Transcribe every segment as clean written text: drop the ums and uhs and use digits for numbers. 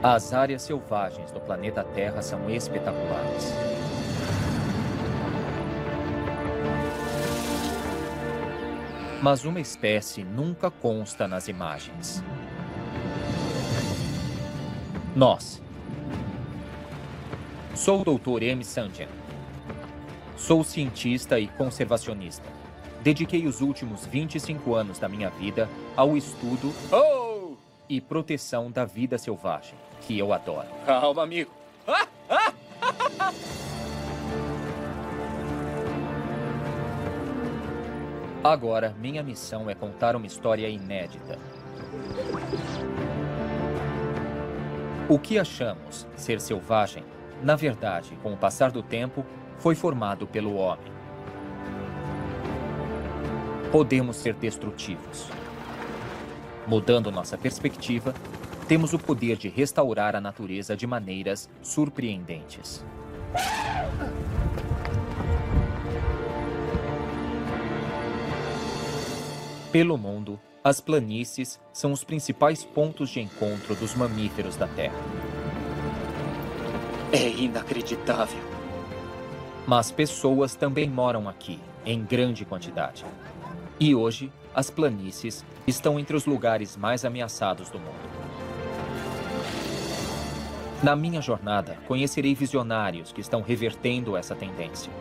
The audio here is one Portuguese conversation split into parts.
As áreas selvagens do planeta Terra são espetaculares. Mas uma espécie nunca consta nas imagens. Nós. Sou o Dr. M. Sanjian. Sou cientista e conservacionista. Dediquei os últimos 25 anos da minha vida ao estudo e proteção da vida selvagem, que eu adoro. Calma, amigo. Agora, minha missão é contar uma história inédita. O que achamos ser selvagem, na verdade, com o passar do tempo, foi formado pelo homem. Podemos ser destrutivos. Mudando nossa perspectiva, temos o poder de restaurar a natureza de maneiras surpreendentes. Pelo mundo, as planícies são os principais pontos de encontro dos mamíferos da Terra. É inacreditável. Mas pessoas também moram aqui, em grande quantidade. E hoje, as planícies estão entre os lugares mais ameaçados do mundo. Na minha jornada, conhecerei visionários que estão revertendo essa tendência.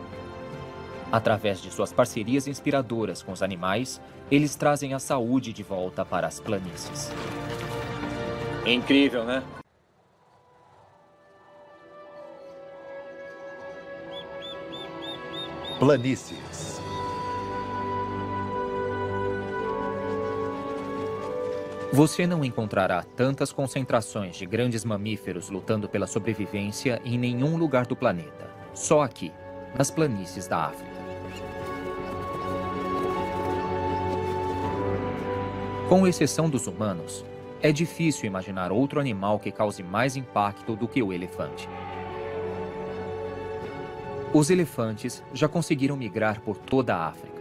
Através de suas parcerias inspiradoras com os animais, eles trazem a saúde de volta para as planícies. Incrível, né? Planícies. Você não encontrará tantas concentrações de grandes mamíferos lutando pela sobrevivência em nenhum lugar do planeta. Só aqui, nas planícies da África. Com exceção dos humanos, é difícil imaginar outro animal que cause mais impacto do que o elefante. Os elefantes já conseguiram migrar por toda a África.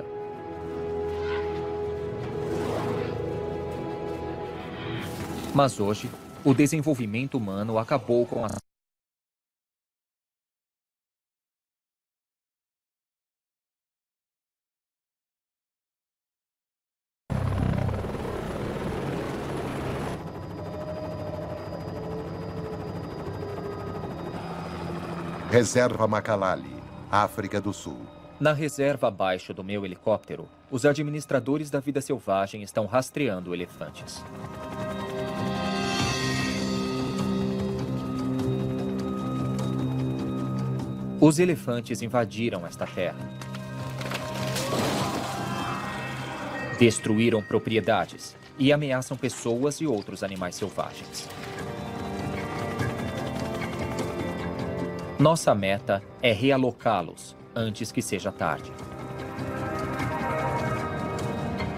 Mas hoje, o desenvolvimento humano acabou com a Reserva Macalali, África do Sul. Na reserva abaixo do meu helicóptero, os administradores da vida selvagem estão rastreando elefantes. Os elefantes invadiram esta terra. Destruíram propriedades e ameaçam pessoas e outros animais selvagens. Nossa meta é realocá-los antes que seja tarde.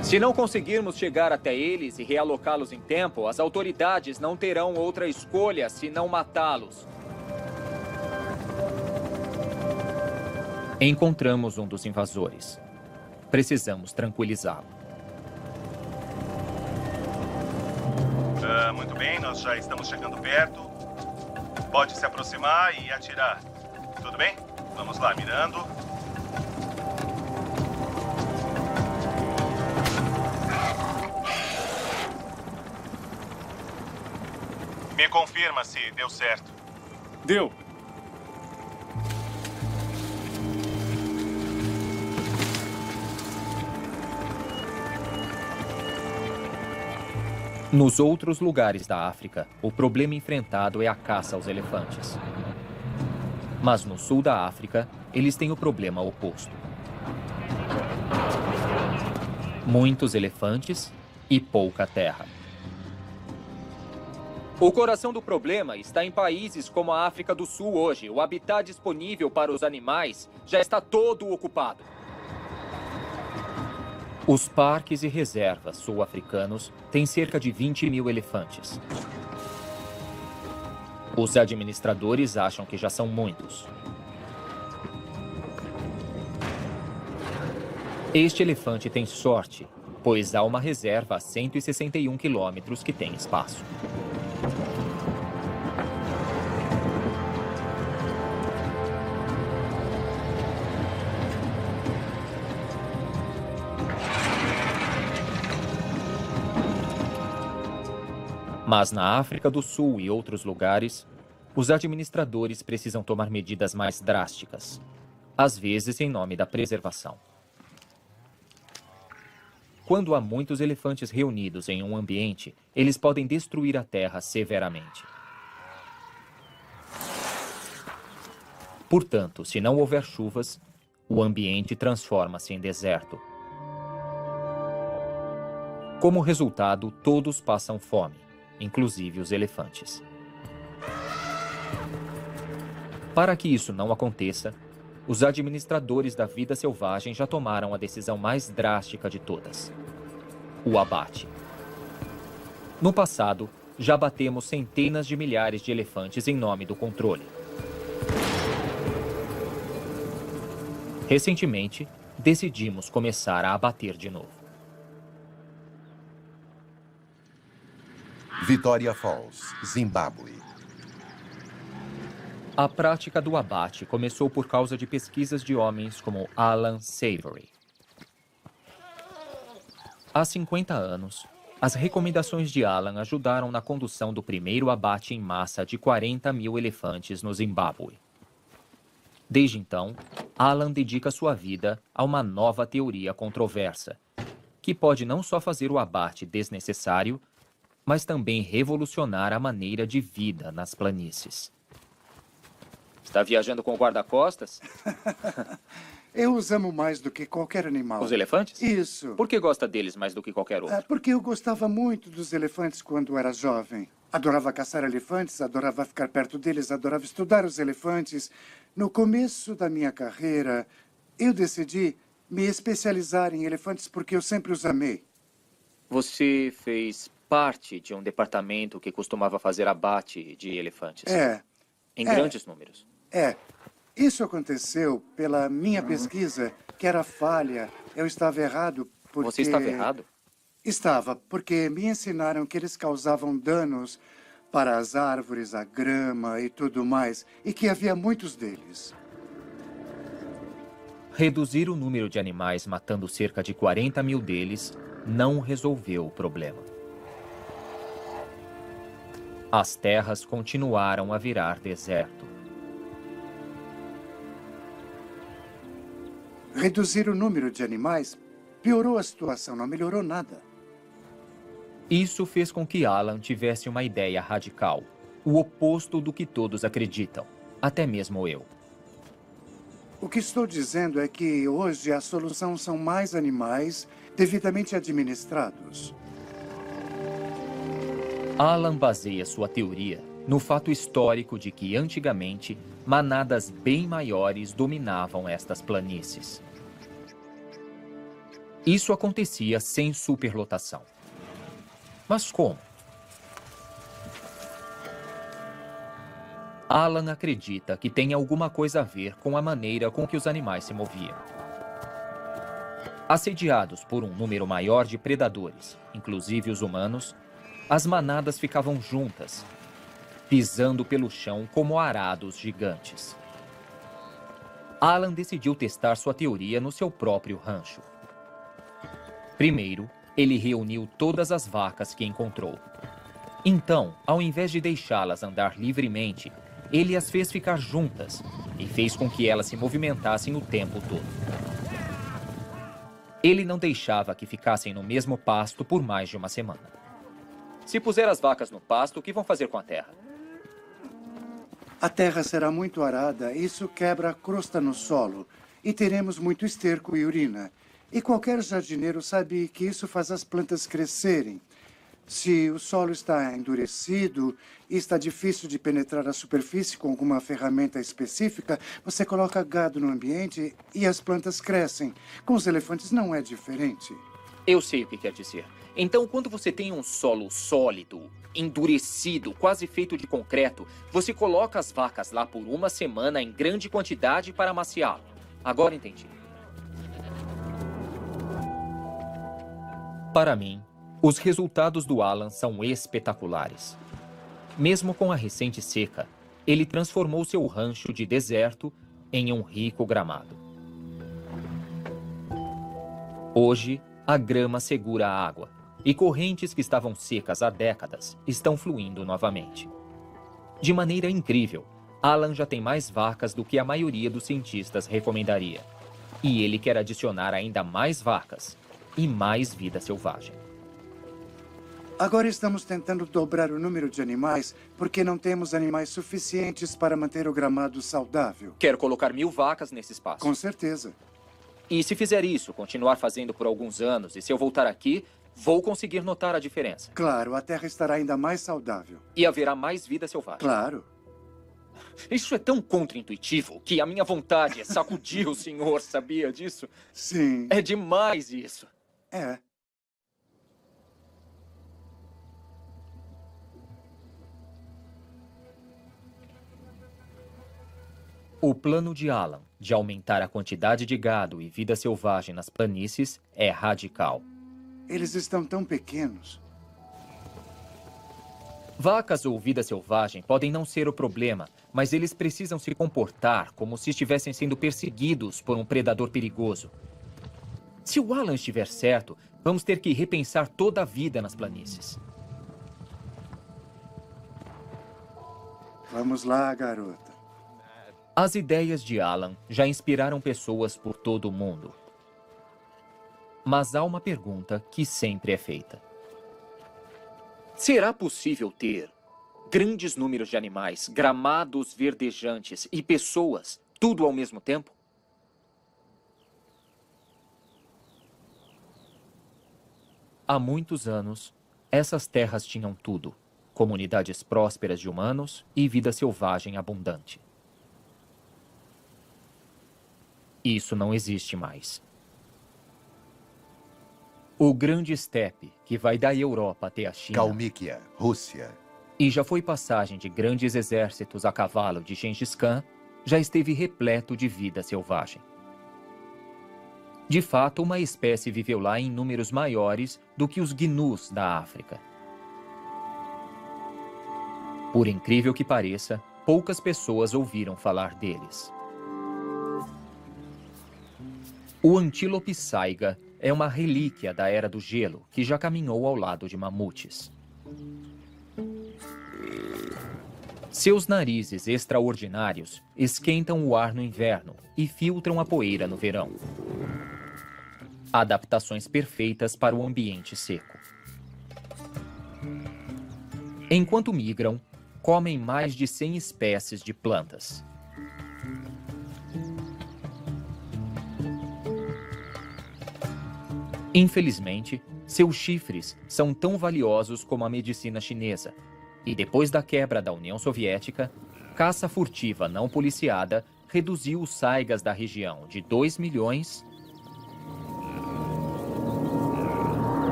Se não conseguirmos chegar até eles e realocá-los em tempo, as autoridades não terão outra escolha senão matá-los. Encontramos um dos invasores. Precisamos tranquilizá-lo. Muito bem, nós já estamos chegando perto. Pode se aproximar e atirar. Tudo bem? Vamos lá, mirando. Me confirma se deu certo. Deu. Nos outros lugares da África, o problema enfrentado é a caça aos elefantes. Mas no sul da África, eles têm o problema oposto. Muitos elefantes e pouca terra. O coração do problema está em países como a África do Sul hoje. O habitat disponível para os animais já está todo ocupado. Os parques e reservas sul-africanos têm cerca de 20 mil elefantes. Os administradores acham que já são muitos. Este elefante tem sorte, pois há uma reserva a 161 quilômetros que tem espaço. Mas na África do Sul e outros lugares, os administradores precisam tomar medidas mais drásticas, às vezes em nome da preservação. Quando há muitos elefantes reunidos em um ambiente, eles podem destruir a terra severamente. Portanto, se não houver chuvas, o ambiente transforma-se em deserto. Como resultado, todos passam fome, inclusive os elefantes. Para que isso não aconteça, os administradores da vida selvagem já tomaram a decisão mais drástica de todas: o abate. No passado, já abatemos centenas de milhares de elefantes em nome do controle. Recentemente, decidimos começar a abater de novo. Vitória Falls, Zimbábue. A prática do abate começou por causa de pesquisas de homens como Alan Savory. Há 50 anos, as recomendações de Alan ajudaram na condução do primeiro abate em massa de 40 mil elefantes no Zimbábue. Desde então, Alan dedica sua vida a uma nova teoria controversa, que pode não só fazer o abate desnecessário, mas também revolucionar a maneira de vida nas planícies. Está viajando com o guarda-costas? Eu os amo mais do que qualquer animal. Os elefantes? Isso. Por que gosta deles mais do que qualquer outro? Porque eu gostava muito dos elefantes quando era jovem. Adorava caçar elefantes, adorava ficar perto deles, adorava estudar os elefantes. No começo da minha carreira, eu decidi me especializar em elefantes porque eu sempre os amei. Você fez parte de um departamento que costumava fazer abate de elefantes? Em grandes números? Isso aconteceu pela minha pesquisa, que era falha. Eu estava errado porque... Você estava errado? Estava, porque me ensinaram que eles causavam danos para as árvores, a grama e tudo mais, e que havia muitos deles. Reduzir o número de animais matando cerca de 40 mil deles não resolveu o problema. As terras continuaram a virar deserto. Reduzir o número de animais piorou a situação, não melhorou nada. Isso fez com que Alan tivesse uma ideia radical, o oposto do que todos acreditam, até mesmo eu. O que estou dizendo é que hoje a solução são mais animais devidamente administrados. Alan baseia sua teoria no fato histórico de que, antigamente, manadas bem maiores dominavam estas planícies. Isso acontecia sem superlotação. Mas como? Alan acredita que tem alguma coisa a ver com a maneira com que os animais se moviam. Assediados por um número maior de predadores, inclusive os humanos, as manadas ficavam juntas, pisando pelo chão como arados gigantes. Alan decidiu testar sua teoria no seu próprio rancho. Primeiro, ele reuniu todas as vacas que encontrou. Então, ao invés de deixá-las andar livremente, ele as fez ficar juntas e fez com que elas se movimentassem o tempo todo. Ele não deixava que ficassem no mesmo pasto por mais de uma semana. Se puser as vacas no pasto, o que vão fazer com a terra? A terra será muito arada, isso quebra a crosta no solo e teremos muito esterco e urina. E qualquer jardineiro sabe que isso faz as plantas crescerem. Se o solo está endurecido e está difícil de penetrar a superfície com alguma ferramenta específica, você coloca gado no ambiente e as plantas crescem. Com os elefantes não é diferente. Eu sei o que quer dizer. Então, quando você tem um solo sólido, endurecido, quase feito de concreto, você coloca as vacas lá por uma semana em grande quantidade para amaciá-lo. Agora entendi. Para mim, os resultados do Alan são espetaculares. Mesmo com a recente seca, ele transformou seu rancho de deserto em um rico gramado. Hoje, a grama segura a água e correntes que estavam secas há décadas estão fluindo novamente. De maneira incrível, Alan já tem mais vacas do que a maioria dos cientistas recomendaria. E ele quer adicionar ainda mais vacas e mais vida selvagem. Agora estamos tentando dobrar o número de animais porque não temos animais suficientes para manter o gramado saudável. Quero colocar 1000 vacas nesse espaço. Com certeza. E se fizer isso, continuar fazendo por alguns anos, e se eu voltar aqui, vou conseguir notar a diferença. Claro, a terra estará ainda mais saudável. E haverá mais vida selvagem. Claro. Isso é tão contra-intuitivo que a minha vontade é sacudir o senhor, sabia disso? Sim. É demais isso. É. O plano de Alan de aumentar a quantidade de gado e vida selvagem nas planícies é radical. Eles estão tão pequenos. Vacas ou vida selvagem podem não ser o problema, mas eles precisam se comportar como se estivessem sendo perseguidos por um predador perigoso. Se o Alan estiver certo, vamos ter que repensar toda a vida nas planícies. Vamos lá, garota. As ideias de Alan já inspiraram pessoas por todo o mundo. Mas há uma pergunta que sempre é feita. Será possível ter grandes números de animais, gramados verdejantes e pessoas, tudo ao mesmo tempo? Há muitos anos, essas terras tinham tudo: comunidades prósperas de humanos e vida selvagem abundante. Isso não existe mais. O grande estepe, que vai da Europa até a China, Kalmykia, Rússia. e já foi passagem de grandes exércitos a cavalo de Gengis Khan, já esteve repleto de vida selvagem. De fato, uma espécie viveu lá em números maiores do que os gnus da África. Por incrível que pareça, poucas pessoas ouviram falar deles. O antílope saiga é uma relíquia da Era do Gelo que já caminhou ao lado de mamutes. Seus narizes extraordinários esquentam o ar no inverno e filtram a poeira no verão. Adaptações perfeitas para o ambiente seco. Enquanto migram, comem mais de 100 espécies de plantas. Infelizmente, seus chifres são tão valiosos como a medicina chinesa. E depois da quebra da União Soviética, caça furtiva não policiada reduziu os saigas da região de 2 milhões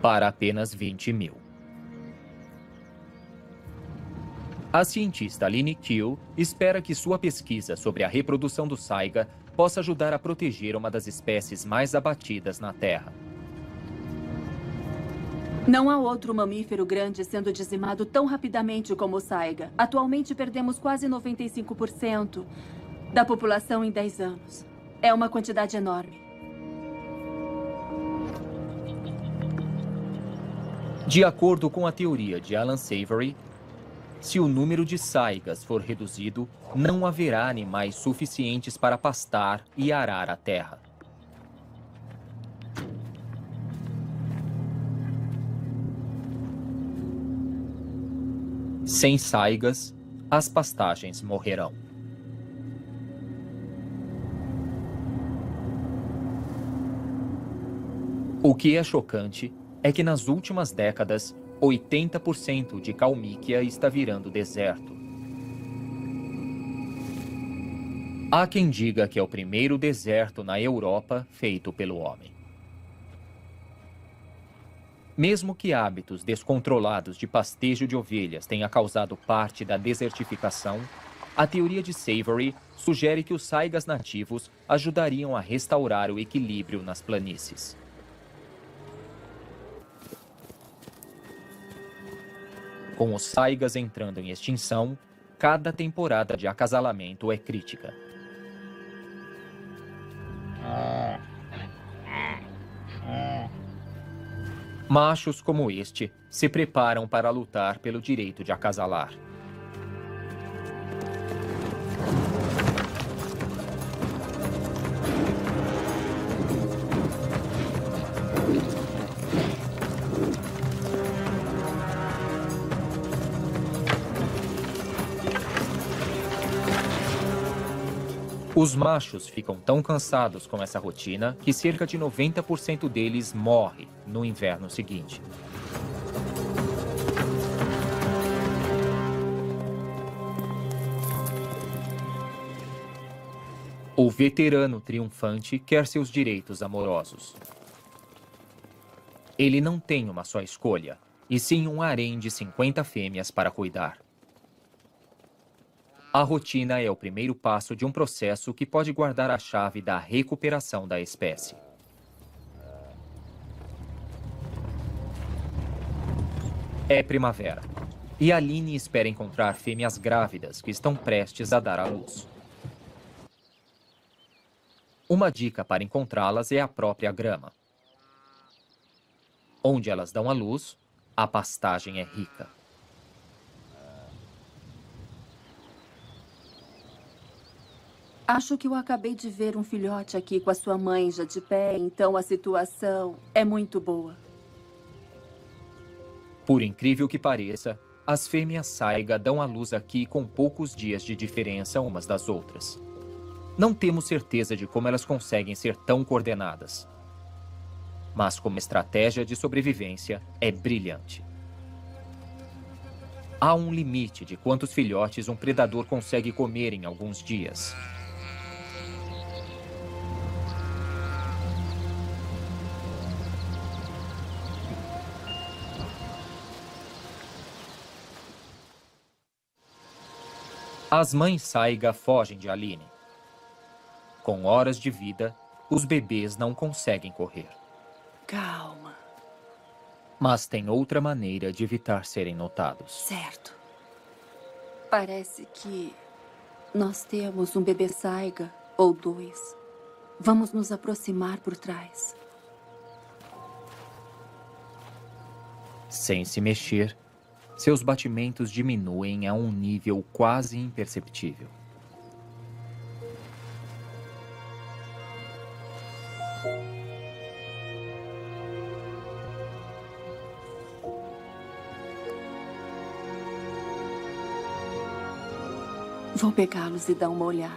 para apenas 20 mil. A cientista Lini Qiu espera que sua pesquisa sobre a reprodução do saiga possa ajudar a proteger uma das espécies mais abatidas na Terra. Não há outro mamífero grande sendo dizimado tão rapidamente como o saiga. Atualmente perdemos quase 95% da população em 10 anos. É uma quantidade enorme. De acordo com a teoria de Alan Savory, se o número de saigas for reduzido, não haverá animais suficientes para pastar e arar a terra. Sem saigas, as pastagens morrerão. O que é chocante é que nas últimas décadas, 80% de Kalmykia está virando deserto. Há quem diga que é o primeiro deserto na Europa feito pelo homem. Mesmo que hábitos descontrolados de pastejo de ovelhas tenha causado parte da desertificação, a teoria de Savory sugere que os saigas nativos ajudariam a restaurar o equilíbrio nas planícies. Com os saigas entrando em extinção, cada temporada de acasalamento é crítica. Machos como este se preparam para lutar pelo direito de acasalar. Os machos ficam tão cansados com essa rotina que cerca de 90% deles morre no inverno seguinte. O veterano triunfante quer seus direitos amorosos. Ele não tem uma só escolha, e sim um harém de 50 fêmeas para cuidar. A rotina é o primeiro passo de um processo que pode guardar a chave da recuperação da espécie. É primavera, e Aline espera encontrar fêmeas grávidas que estão prestes a dar à luz. Uma dica para encontrá-las é a própria grama. Onde elas dão à luz, a pastagem é rica. Acho que eu acabei de ver um filhote aqui com a sua mãe já de pé, então a situação é muito boa. Por incrível que pareça, as fêmeas saiga dão à luz aqui com poucos dias de diferença umas das outras. Não temos certeza de como elas conseguem ser tão coordenadas. Mas como estratégia de sobrevivência, é brilhante. Há um limite de quantos filhotes um predador consegue comer em alguns dias. As mães saiga fogem de Aline. Com horas de vida, os bebês não conseguem correr. Calma. Mas tem outra maneira de evitar serem notados. Certo. Parece que nós temos um bebê saiga, ou dois. Vamos nos aproximar por trás. Sem se mexer, seus batimentos diminuem a um nível quase imperceptível. Vou pegá-los e dar uma olhada.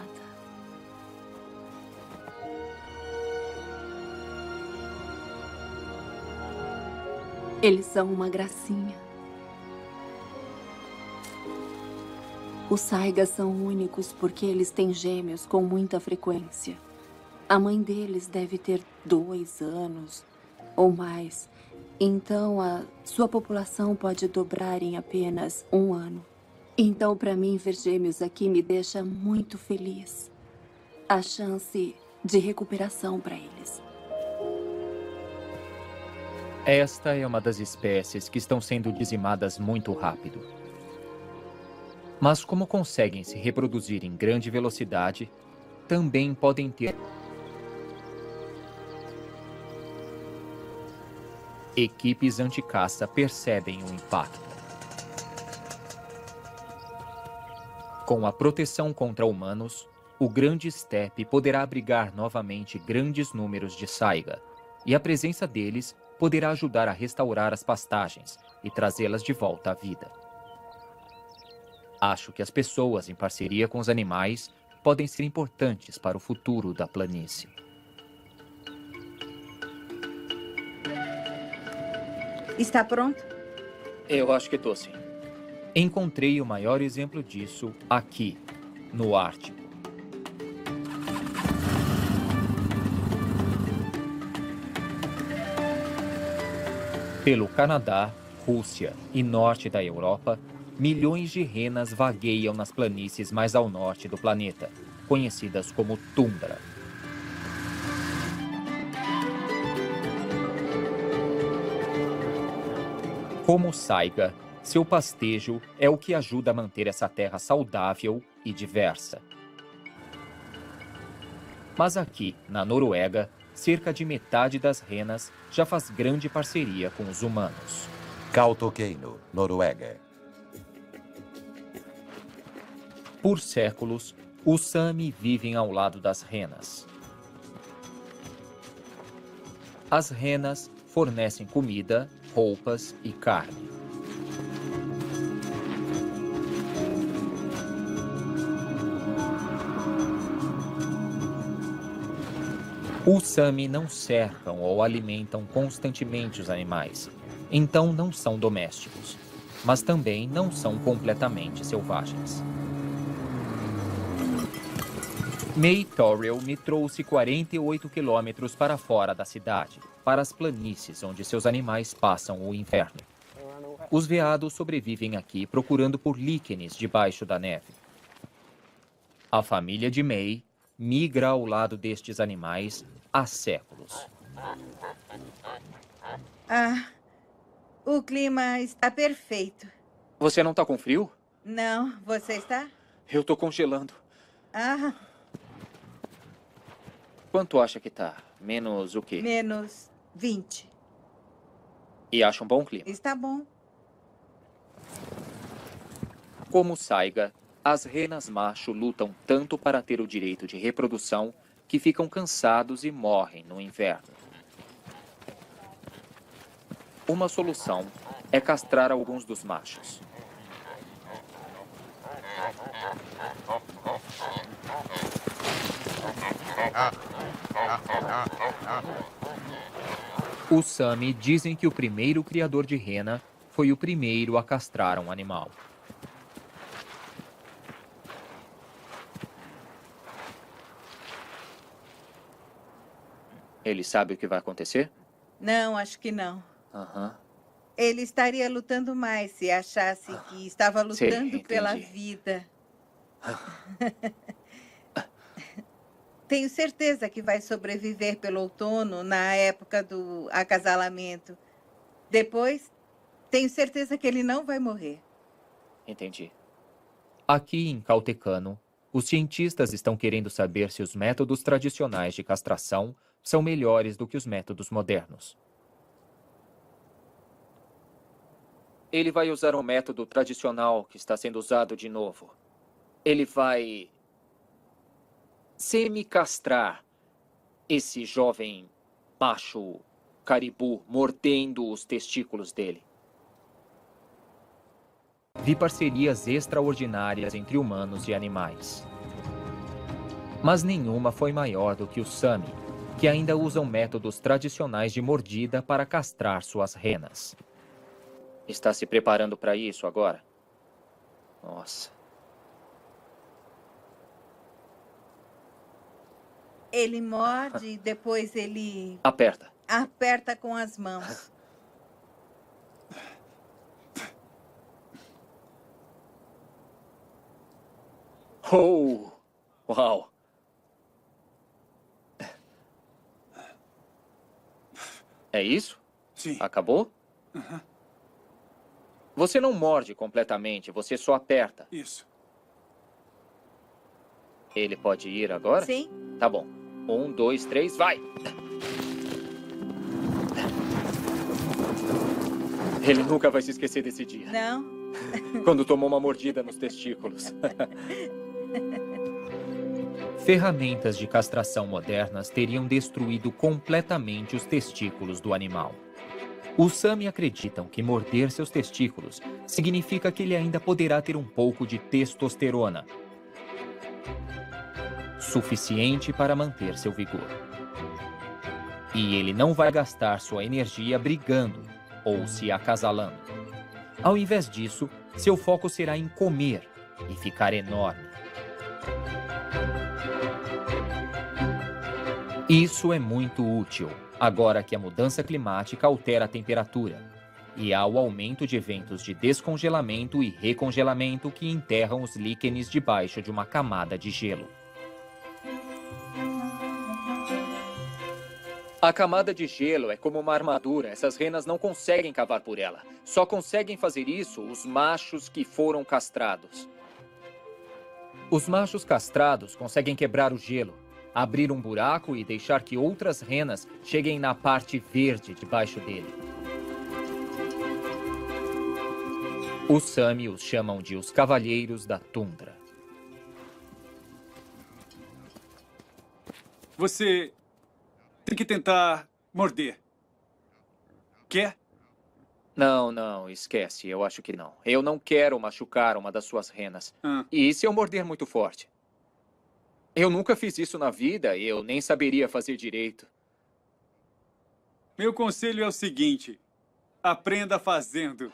Eles são uma gracinha. Os saigas são únicos porque eles têm gêmeos com muita frequência. A mãe deles deve ter 2 anos ou mais. Então, a sua população pode dobrar em apenas 1 ano. Então, para mim, ver gêmeos aqui me deixa muito feliz. A chance de recuperação para eles. Esta é uma das espécies que estão sendo dizimadas muito rápido. Mas como conseguem se reproduzir em grande velocidade, também podem ter equipes anti-caça percebem o impacto. Com a proteção contra humanos, o grande estepe poderá abrigar novamente grandes números de saiga, e a presença deles poderá ajudar a restaurar as pastagens e trazê-las de volta à vida. Acho que as pessoas, em parceria com os animais, podem ser importantes para o futuro da planície. Está pronto? Eu acho que tô sim. Encontrei o maior exemplo disso aqui, no Ártico. Pelo Canadá, Rússia e norte da Europa, milhões de renas vagueiam nas planícies mais ao norte do planeta, conhecidas como tundra. Como saiga, seu pastejo é o que ajuda a manter essa terra saudável e diversa. Mas aqui, na Noruega, cerca de metade das renas já faz grande parceria com os humanos. Kautokeino, Noruega. Por séculos, os Sami vivem ao lado das renas. As renas fornecem comida, roupas e carne. Os Sami não cercam ou alimentam constantemente os animais, então não são domésticos, mas também não são completamente selvagens. May Torrell me trouxe 48 quilômetros para fora da cidade, para as planícies onde seus animais passam o inverno. Os veados sobrevivem aqui procurando por líquenes debaixo da neve. A família de May migra ao lado destes animais há séculos. O clima está perfeito. Você não tá com frio? Não, você está? Eu tô congelando. Quanto acha que tá? Menos o quê? Menos 20. E acha um bom clima? Está bom. Como Saiga, as renas macho lutam tanto para ter o direito de reprodução que ficam cansados e morrem no inverno. Uma solução é castrar alguns dos machos. Os Sami dizem que o primeiro criador de rena foi o primeiro a castrar um animal. Ele sabe o que vai acontecer? Não, acho que não. Aham. Ele estaria lutando mais se achasse que estava lutando entendi. pela vida. Tenho certeza que vai sobreviver pelo outono na época do acasalamento. Depois, tenho certeza que ele não vai morrer. Entendi. Aqui em Kautokeino, os cientistas estão querendo saber se os métodos tradicionais de castração são melhores do que os métodos modernos. Ele vai usar um método tradicional que está sendo usado de novo. Ele vai semicastrar esse jovem macho caribu, mordendo os testículos dele. Vi parcerias extraordinárias entre humanos e animais. Mas nenhuma foi maior do que os Sami, que ainda usam métodos tradicionais de mordida para castrar suas renas. Está se preparando para isso agora? Nossa. Ele morde e depois ele Aperta. aperta com as mãos. Oh! Uau! É isso? Sim. Acabou? Você não morde completamente, você só aperta. Isso. Ele pode ir agora? Sim. Tá bom. 1, 2, 3, vai! Ele nunca vai se esquecer desse dia. Não. Quando tomou uma mordida nos testículos. Ferramentas de castração modernas teriam destruído completamente os testículos do animal. Os Sami acreditam que morder seus testículos significa que ele ainda poderá ter um pouco de testosterona, suficiente para manter seu vigor. E ele não vai gastar sua energia brigando ou se acasalando. Ao invés disso, seu foco será em comer e ficar enorme. Isso é muito útil, agora que a mudança climática altera a temperatura e há o aumento de eventos de descongelamento e recongelamento que enterram os líquenes debaixo de uma camada de gelo. A camada de gelo é como uma armadura. Essas renas não conseguem cavar por ela. Só conseguem fazer isso os machos que foram castrados. Os machos castrados conseguem quebrar o gelo, abrir um buraco e deixar que outras renas cheguem na parte verde debaixo dele. Os Sami os chamam de os Cavalheiros da Tundra. Você tem que tentar morder. Quer? Não, esquece. Eu acho que não. Eu não quero machucar uma das suas renas. E se eu morder muito forte? Eu nunca fiz isso na vida e eu nem saberia fazer direito. Meu conselho é o seguinte: aprenda fazendo.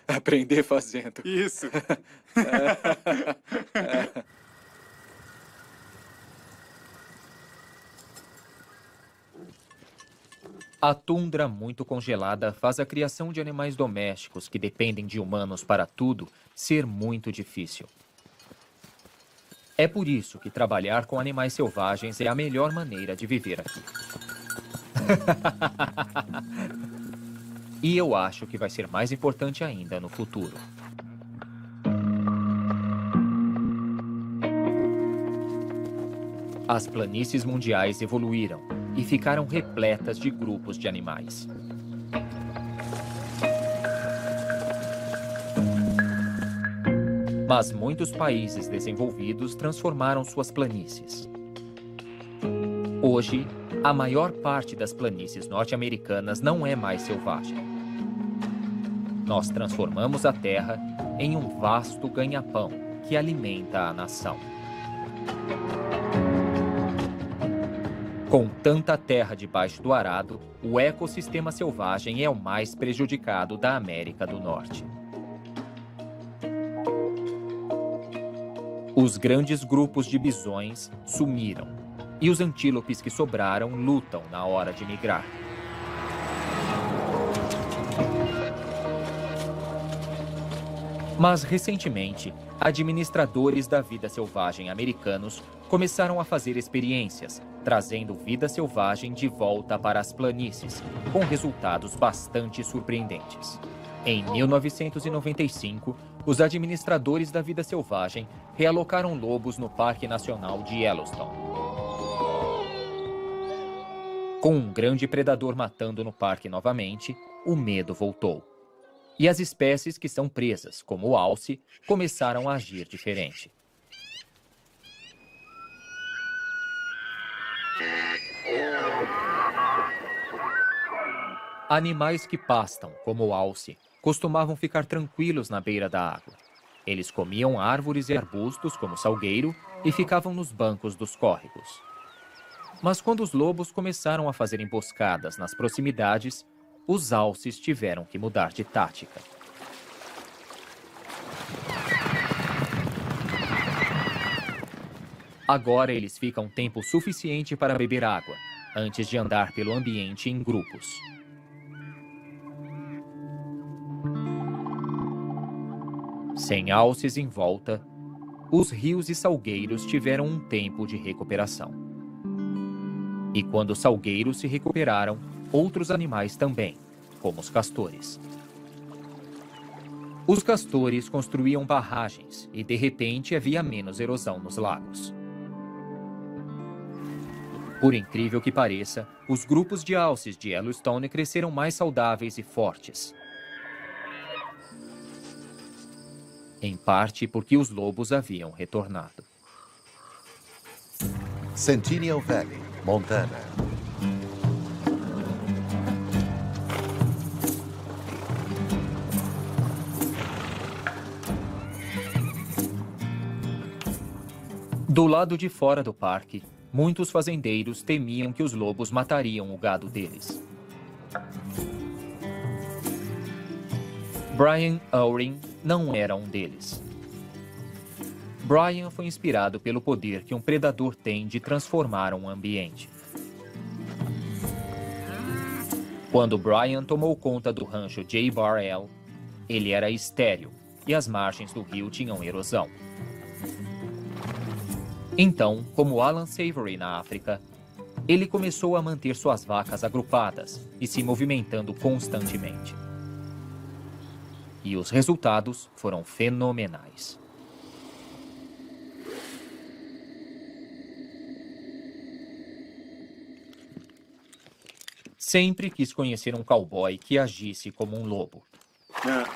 Aprender fazendo. Isso. A tundra muito congelada faz a criação de animais domésticos que dependem de humanos para tudo ser muito difícil. É por isso que trabalhar com animais selvagens é a melhor maneira de viver aqui. E eu acho que vai ser mais importante ainda no futuro. As planícies mundiais evoluíram e ficaram repletas de grupos de animais. Mas muitos países desenvolvidos transformaram suas planícies. Hoje, a maior parte das planícies norte-americanas não é mais selvagem. Nós transformamos a terra em um vasto ganha-pão que alimenta a nação. Com tanta terra debaixo do arado, o ecossistema selvagem é o mais prejudicado da América do Norte. Os grandes grupos de bisões sumiram, e os antílopes que sobraram lutam na hora de migrar. Mas, recentemente, administradores da vida selvagem americanos começaram a fazer experiências, trazendo vida selvagem de volta para as planícies, com resultados bastante surpreendentes. Em 1995, os administradores da vida selvagem realocaram lobos no Parque Nacional de Yellowstone. Com um grande predador matando no parque novamente, o medo voltou. E as espécies que são presas, como o alce, começaram a agir diferente. Animais que pastam, como o alce, costumavam ficar tranquilos na beira da água. Eles comiam árvores e arbustos, como salgueiro, e ficavam nos bancos dos córregos. Mas quando os lobos começaram a fazer emboscadas nas proximidades, os alces tiveram que mudar de tática. Agora eles ficam tempo suficiente para beber água, antes de andar pelo ambiente em grupos. Sem alces em volta, os rios e salgueiros tiveram um tempo de recuperação. E quando os salgueiros se recuperaram, outros animais também, como os castores. Os castores construíam barragens e, de repente, havia menos erosão nos lagos. Por incrível que pareça, os grupos de alces de Yellowstone cresceram mais saudáveis e fortes. Em parte porque os lobos haviam retornado. Centennial Valley, Montana. Do lado de fora do parque, muitos fazendeiros temiam que os lobos matariam o gado deles. Brian Owring não era um deles. Brian foi inspirado pelo poder que um predador tem de transformar um ambiente. Quando Brian tomou conta do rancho J. Bar L, ele era estéril e as margens do rio tinham erosão. Então, como Alan Savory na África, ele começou a manter suas vacas agrupadas e se movimentando constantemente. E os resultados foram fenomenais. Sempre quis conhecer um cowboy que agisse como um lobo.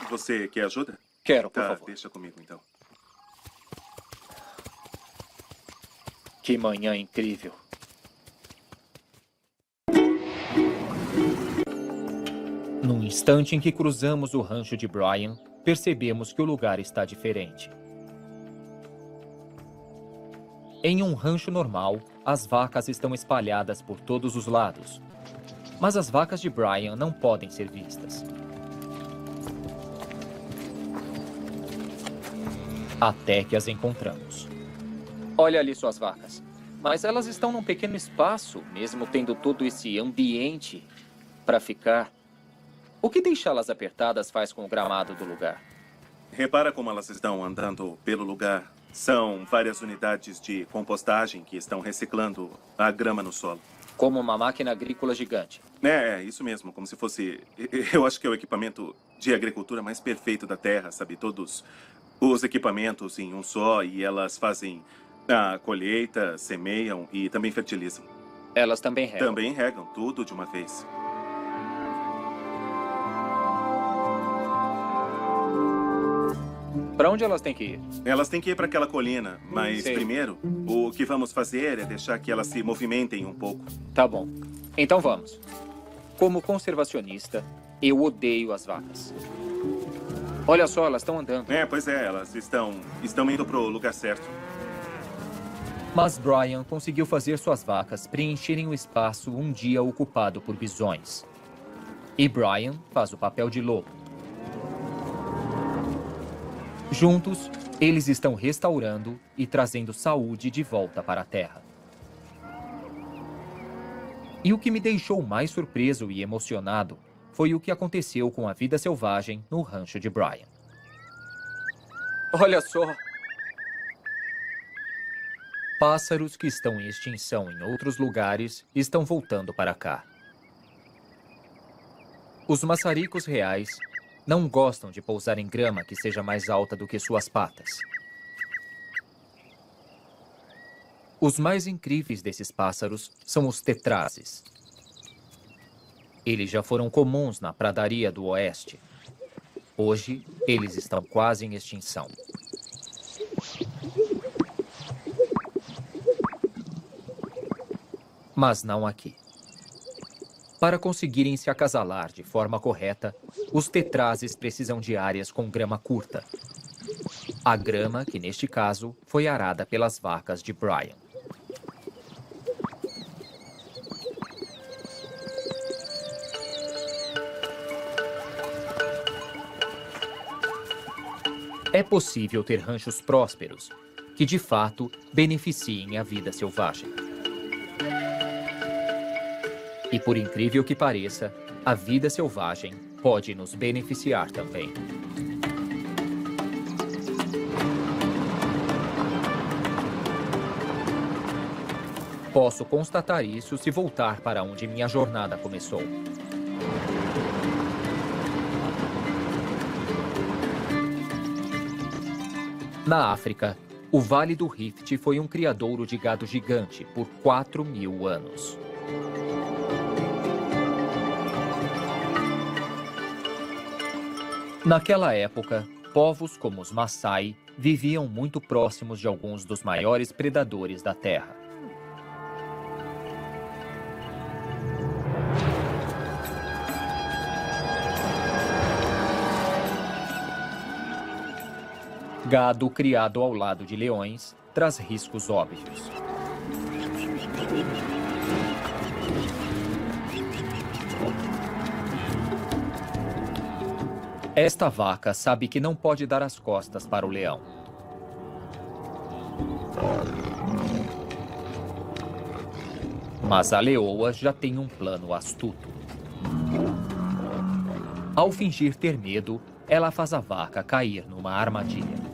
Você quer ajuda? Quero, por Tá, favor. deixa comigo então. Que manhã incrível. No instante em que cruzamos o rancho de Brian, percebemos que o lugar está diferente. Em um rancho normal, as vacas estão espalhadas por todos os lados. Mas as vacas de Brian não podem ser vistas. Até que as encontramos. Olha ali suas vacas. Mas elas estão num pequeno espaço, mesmo tendo todo esse ambiente para ficar. O que deixá-las apertadas faz com o gramado do lugar? Repara como elas estão andando pelo lugar. São várias unidades de compostagem que estão reciclando a grama no solo. Como uma máquina agrícola gigante. É, isso mesmo, como se fosse... Eu acho que é o equipamento de agricultura mais perfeito da Terra, sabe? Todos os equipamentos em um só, e elas fazem a colheita, semeiam e também fertilizam. Elas também regam. Também regam, tudo de uma vez. Para onde elas têm que ir? Elas têm que ir para aquela colina, mas Sei. primeiro, o que vamos fazer é deixar que elas se movimentem um pouco. Tá bom. Então vamos. Como conservacionista, eu odeio as vacas. Olha só, elas estão andando. Pois é, elas estão indo pro lugar certo. Mas Brian conseguiu fazer suas vacas preencherem o espaço um dia ocupado por bisões. E Brian faz o papel de lobo. Juntos, eles estão restaurando e trazendo saúde de volta para a terra. E o que me deixou mais surpreso e emocionado foi o que aconteceu com a vida selvagem no rancho de Brian. Olha só. Pássaros que estão em extinção em outros lugares estão voltando para cá. Os maçaricos reais não gostam de pousar em grama que seja mais alta do que suas patas. Os mais incríveis desses pássaros são os tetrazes. Eles já foram comuns na pradaria do oeste. Hoje, eles estão quase em extinção. Mas não aqui. Para conseguirem se acasalar de forma correta, os tetrazes precisam de áreas com grama curta. A grama, que neste caso, foi arada pelas vacas de Brian. É possível ter ranchos prósperos, que de fato beneficiem a vida selvagem. E por incrível que pareça, a vida selvagem pode nos beneficiar também. Posso constatar isso se voltar para onde minha jornada começou. Na África, o Vale do Rift foi um criadouro de gado gigante por 4.000 anos. Naquela época, povos como os Maasai viviam muito próximos de alguns dos maiores predadores da Terra. Gado criado ao lado de leões traz riscos óbvios. Esta vaca sabe que não pode dar as costas para o leão. Mas a leoa já tem um plano astuto. Ao fingir ter medo, ela faz a vaca cair numa armadilha.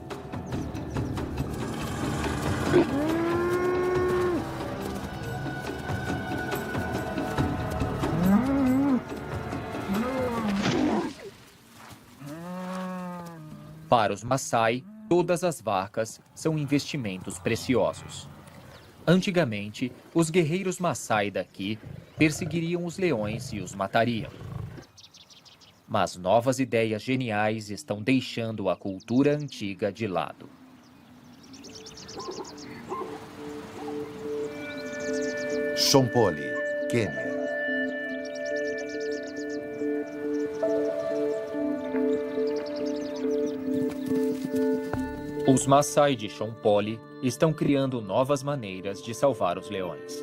Para os Maasai, todas as vacas são investimentos preciosos. Antigamente, os guerreiros Maasai daqui perseguiriam os leões e os matariam. Mas novas ideias geniais estão deixando a cultura antiga de lado. Shonpoli, Quênia. Os Maasai de Shonpoli estão criando novas maneiras de salvar os leões.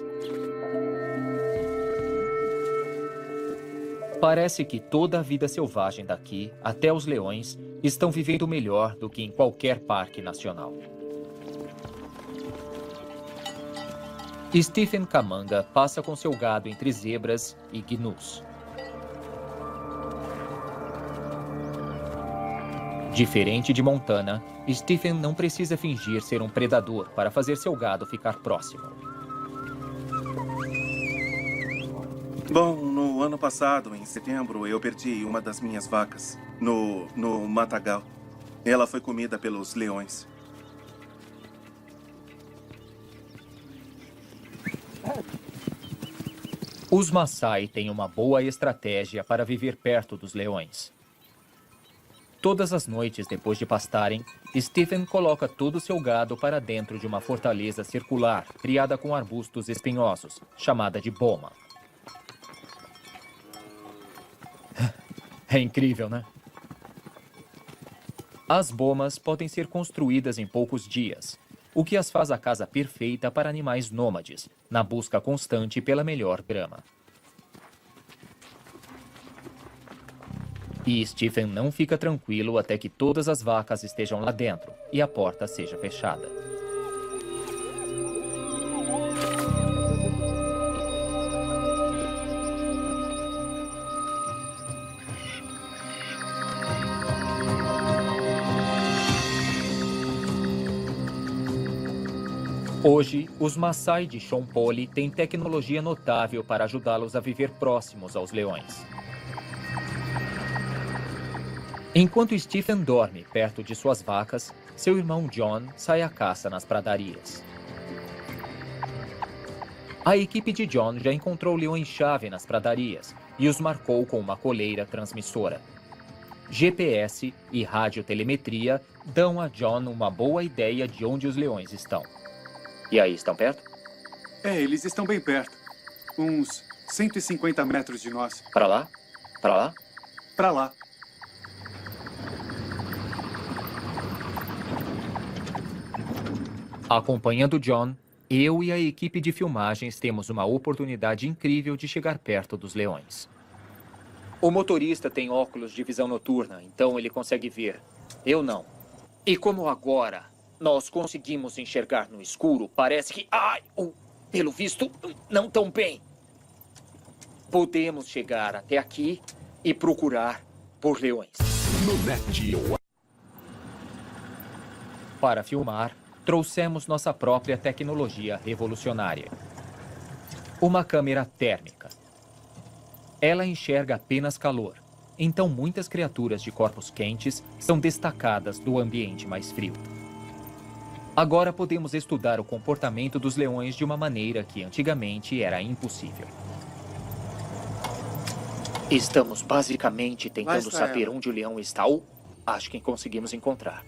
Parece que toda a vida selvagem daqui, até os leões, estão vivendo melhor do que em qualquer parque nacional. Stephen Kamanga passa com seu gado entre zebras e gnus. Diferente de Montana, Stephen não precisa fingir ser um predador para fazer seu gado ficar próximo. Bom, no ano passado, em setembro, eu perdi uma das minhas vacas no matagal. Ela foi comida pelos leões. Os Maasai têm uma boa estratégia para viver perto dos leões. Todas as noites, depois de pastarem, Stephen coloca todo o seu gado para dentro de uma fortaleza circular, criada com arbustos espinhosos, chamada de boma. É incrível, né? As bomas podem ser construídas em poucos dias, o que as faz a casa perfeita para animais nômades, na busca constante pela melhor grama. E Stephen não fica tranquilo até que todas as vacas estejam lá dentro e a porta seja fechada. Hoje, os Maasai de Shonpoli têm tecnologia notável para ajudá-los a viver próximos aos leões. Enquanto Stephen dorme perto de suas vacas, seu irmão John sai à caça nas pradarias. A equipe de John já encontrou leões-chave nas pradarias e os marcou com uma coleira transmissora. GPS e radiotelemetria dão a John uma boa ideia de onde os leões estão. E aí, estão perto? É, eles estão bem perto. Uns 150 metros de nós. Para lá? Para lá? Para lá. Acompanhando John, eu e a equipe de filmagens temos uma oportunidade incrível de chegar perto dos leões. O motorista tem óculos de visão noturna, então ele consegue ver. Eu não. E como agora nós conseguimos enxergar no escuro, parece que... pelo visto, não tão bem. Podemos chegar até aqui e procurar por leões. Para filmar, trouxemos nossa própria tecnologia revolucionária. Uma câmera térmica. Ela enxerga apenas calor, então muitas criaturas de corpos quentes são destacadas do ambiente mais frio. Agora podemos estudar o comportamento dos leões de uma maneira que antigamente era impossível. Estamos basicamente tentando saber onde o leão está ou acho que conseguimos encontrar.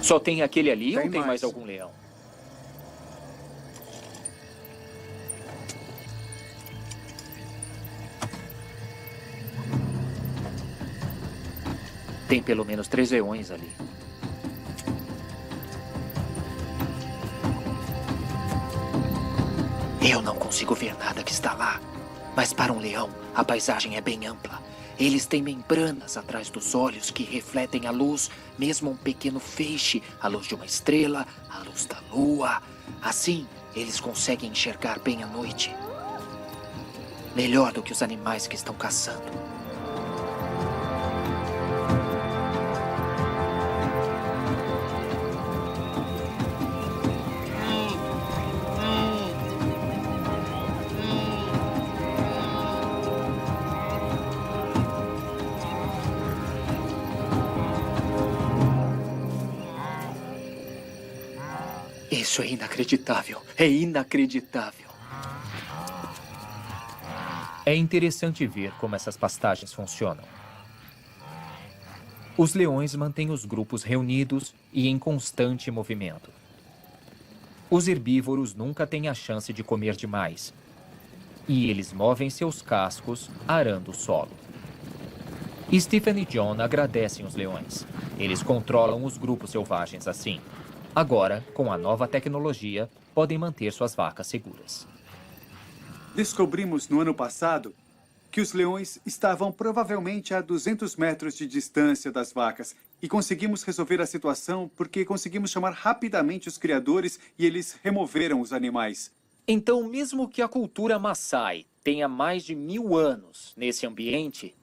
Só tem aquele ali ou tem mais algum leão? Tem pelo menos 3 leões ali. Eu não consigo ver nada que está lá. Mas para um leão, a paisagem é bem ampla. Eles têm membranas atrás dos olhos que refletem a luz, mesmo um pequeno feixe, a luz de uma estrela, a luz da lua. Assim, eles conseguem enxergar bem à noite. Melhor do que os animais que estão caçando. Isso é inacreditável. É inacreditável. É interessante ver como essas pastagens funcionam. Os leões mantêm os grupos reunidos e em constante movimento. Os herbívoros nunca têm a chance de comer demais. E eles movem seus cascos arando o solo. Stephen e John agradecem os leões. Eles controlam os grupos selvagens assim. Agora, com a nova tecnologia, podem manter suas vacas seguras. Descobrimos no ano passado que os leões estavam provavelmente a 200 metros de distância das vacas. E conseguimos resolver a situação porque conseguimos chamar rapidamente os criadores e eles removeram os animais. Então, mesmo que a cultura Maasai tenha mais de 1000 anos nesse ambiente,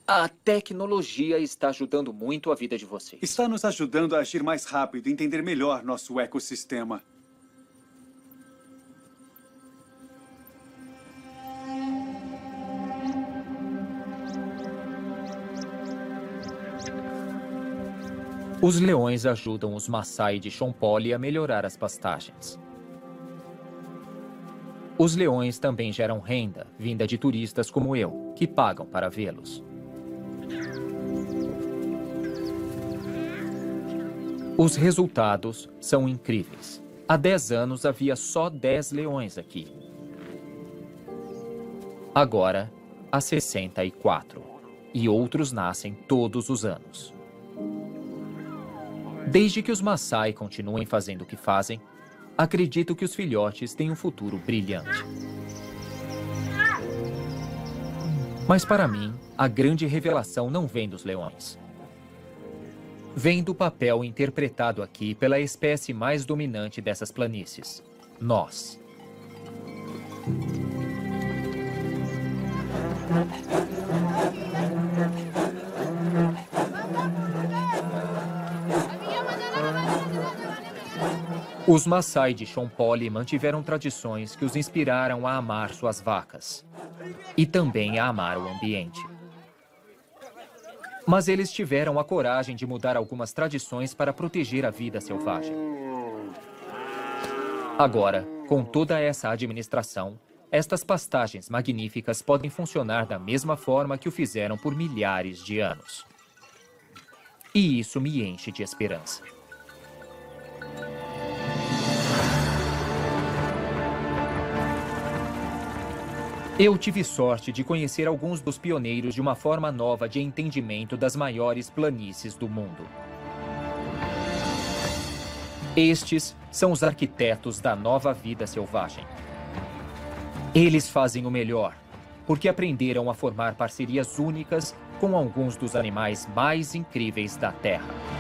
a tecnologia está ajudando muito a vida de vocês. Está nos ajudando a agir mais rápido e entender melhor nosso ecossistema. Os leões ajudam os Maasai de Shonpoli a melhorar as pastagens. Os leões também geram renda, vinda de turistas como eu, que pagam para vê-los. Os resultados são incríveis. Há 10 anos havia só 10 leões aqui. Agora, há 64. E outros nascem todos os anos. Desde que os Maasai continuem fazendo o que fazem, acredito que os filhotes têm um futuro brilhante. Mas para mim, a grande revelação não vem dos leões. Vem do papel interpretado aqui pela espécie mais dominante dessas planícies, nós. Os Maasai de Shonpoli mantiveram tradições que os inspiraram a amar suas vacas e também a amar o ambiente. Mas eles tiveram a coragem de mudar algumas tradições para proteger a vida selvagem. Agora, com toda essa administração, estas pastagens magníficas podem funcionar da mesma forma que o fizeram por milhares de anos. E isso me enche de esperança. Eu tive sorte de conhecer alguns dos pioneiros de uma forma nova de entendimento das maiores planícies do mundo. Estes são os arquitetos da nova vida selvagem. Eles fazem o melhor, porque aprenderam a formar parcerias únicas com alguns dos animais mais incríveis da Terra.